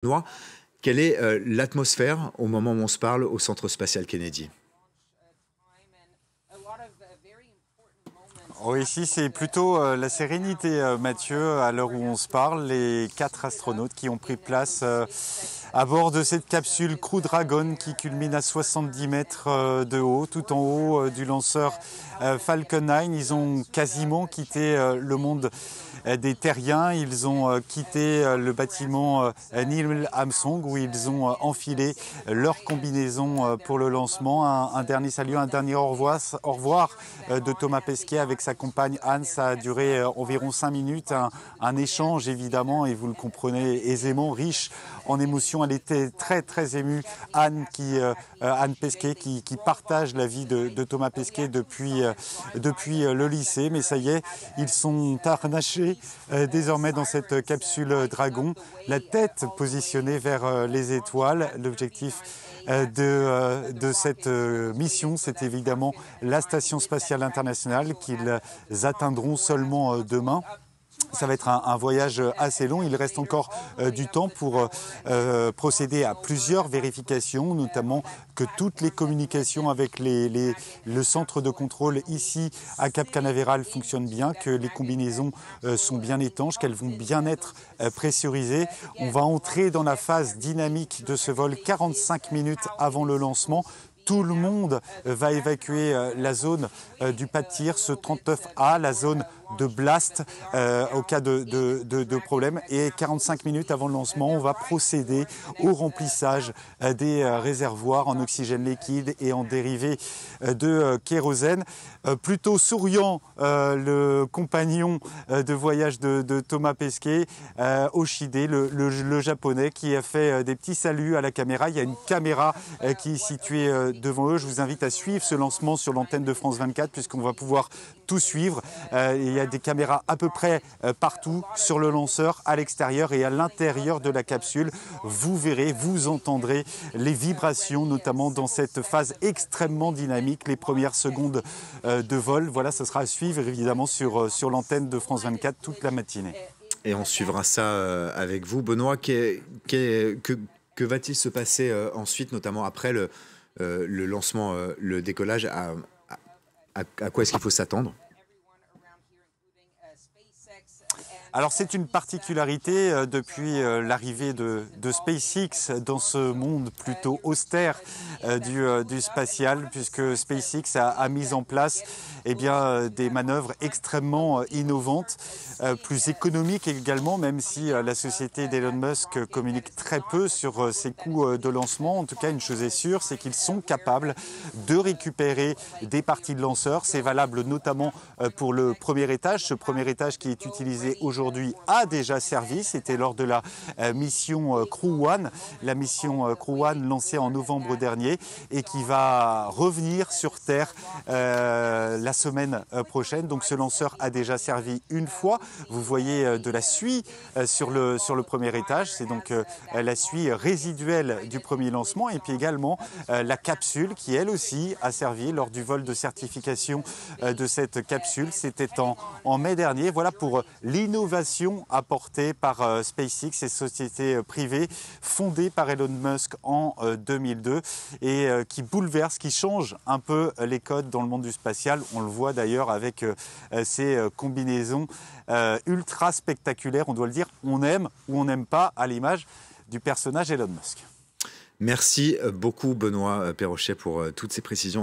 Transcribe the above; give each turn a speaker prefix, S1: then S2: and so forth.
S1: Benoît, quelle est l'atmosphère au moment où on se parle au Centre spatial Kennedy?
S2: Oh, ici, c'est plutôt la sérénité, Mathieu, à l'heure où on se parle. Les 4 astronautes qui ont pris place à bord de cette capsule Crew Dragon qui culmine à 70 mètres de haut, tout en haut du lanceur Falcon 9. Ils ont quasiment quitté le monde des terriens. Ils ont quitté le bâtiment Neil Armstrong où ils ont enfilé leur combinaison pour le lancement. Un dernier salut, un dernier au revoir de Thomas Pesquet avec sa compagne Anne. Ça a duré environ 5 minutes. Un échange évidemment, et vous le comprenez aisément, riche en émotions. Elle était très émue, Anne Pesquet, qui partage la vie de Thomas Pesquet depuis le lycée. Mais ça y est, ils sont harnachés désormais dans cette capsule Dragon, la tête positionnée vers les étoiles. L'objectif de cette mission, c'est évidemment la Station spatiale internationale qu'ils atteindront seulement demain. Ça va être un voyage assez long. Il reste encore du temps pour procéder à plusieurs vérifications, notamment que toutes les communications avec le centre de contrôle ici à Cap Canaveral fonctionnent bien, que les combinaisons sont bien étanches, qu'elles vont bien être pressurisées. On va entrer dans la phase dynamique de ce vol 45 minutes avant le lancement. Tout le monde va évacuer la zone du pas de tir, ce 39A, la zone de blast au cas de problème. Et 45 minutes avant le lancement, on va procéder au remplissage des réservoirs en oxygène liquide et en dérivés de kérosène. Plutôt souriant, le compagnon de voyage de Thomas Pesquet, Oshide, le japonais, qui a fait des petits saluts à la caméra. Il y a une caméra qui est située devant eux. Je vous invite à suivre ce lancement sur l'antenne de France 24 puisqu'on va pouvoir tout suivre. Il y a des caméras à peu près partout sur le lanceur, à l'extérieur et à l'intérieur de la capsule. Vous verrez, vous entendrez les vibrations, notamment dans cette phase extrêmement dynamique, les premières secondes de vol. Voilà, ce sera à suivre évidemment sur l'antenne de France 24 toute la matinée.
S1: Et on suivra ça avec vous. Benoît, que va-t-il se passer ensuite, notamment après le lancement, le décollage? À quoi est-ce qu'il faut s'attendre?
S2: Alors c'est une particularité depuis l'arrivée de SpaceX dans ce monde plutôt austère du spatial, puisque SpaceX a mis en place des manœuvres extrêmement innovantes, plus économiques également, même si la société d'Elon Musk communique très peu sur ses coûts de lancement. En tout cas, une chose est sûre, c'est qu'ils sont capables de récupérer des parties de lanceurs. C'est valable notamment pour le premier étage, ce premier étage qui est utilisé aujourd'hui a déjà servi. C'était lors de la mission Crew One, la mission Crew One lancée en novembre dernier et qui va revenir sur Terre la semaine prochaine. Donc ce lanceur a déjà servi une fois. Vous voyez de la suie sur le premier étage. C'est donc la suie résiduelle du premier lancement et puis également la capsule qui elle aussi a servi lors du vol de certification de cette capsule. C'était en mai dernier. Voilà pour l'innovation apportée par SpaceX, cette société privée fondée par Elon Musk en 2002 et qui bouleverse, qui change un peu les codes dans le monde du spatial. On le voit d'ailleurs avec ces combinaisons ultra spectaculaires. On doit le dire, on aime ou on n'aime pas, à l'image du personnage Elon Musk.
S1: Merci beaucoup Benoît Perrochet pour toutes ces précisions.